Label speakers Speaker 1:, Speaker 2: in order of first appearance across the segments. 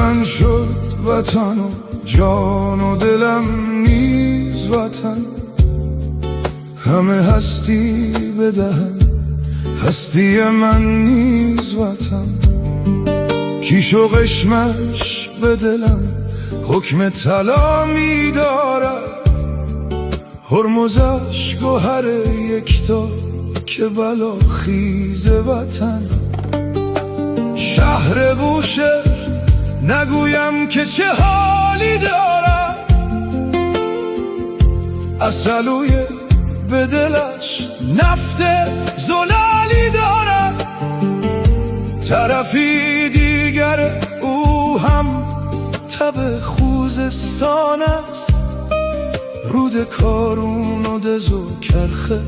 Speaker 1: من شد وطن و جان و دلم نیز وطن، همه هستی بدهم هستی من نیز وطن. کیش و قشمش به دلم حکم طلا می دارد، هرمزش گوهر یکتا که بلا خیز وطن. شهر بوشهر نگویم که چه حالی دارد، اصلوی به دلش نفت زلالی دارد. طرفی دیگر او هم تب خوزستان است، رود کارون و دز و کرخه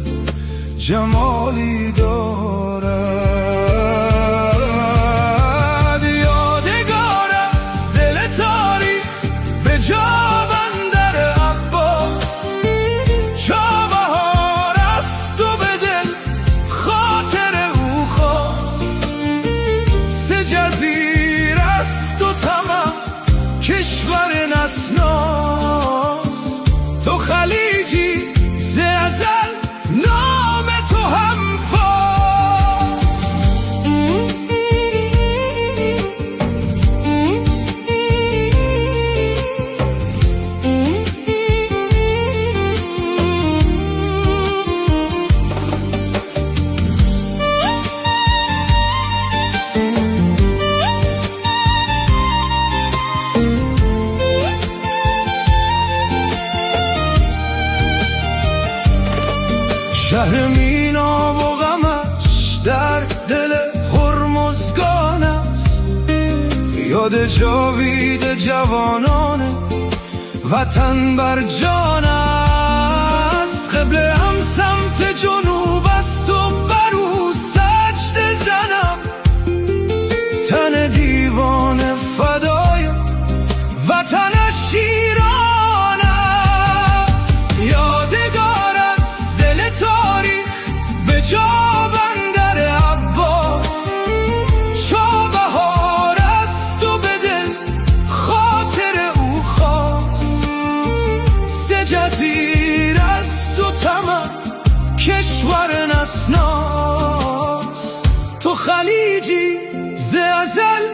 Speaker 1: جمالی دارد. یادگار است دل تاریخ به جا بندر عباس، چابهار است و به دل خاطر او خواست. سه جزیر است و تمام کشور نسناس، تو خلیجی ز ازل نام تو هم فاز. شهر مینا و غمش در دل هرمزگان است، یاد جاوید جوانان وطن بر جان است. قبله هم سمت جنوب است و بر او سجده زنم، تن دیوان فدای وطنش شیران است. یادگار است دل تاریخ به جا بندر عباس، چابهار است و به دل خاطر او خواست. سه جزیر است و تمام کشور نسناس، تو خلیجی ز ازل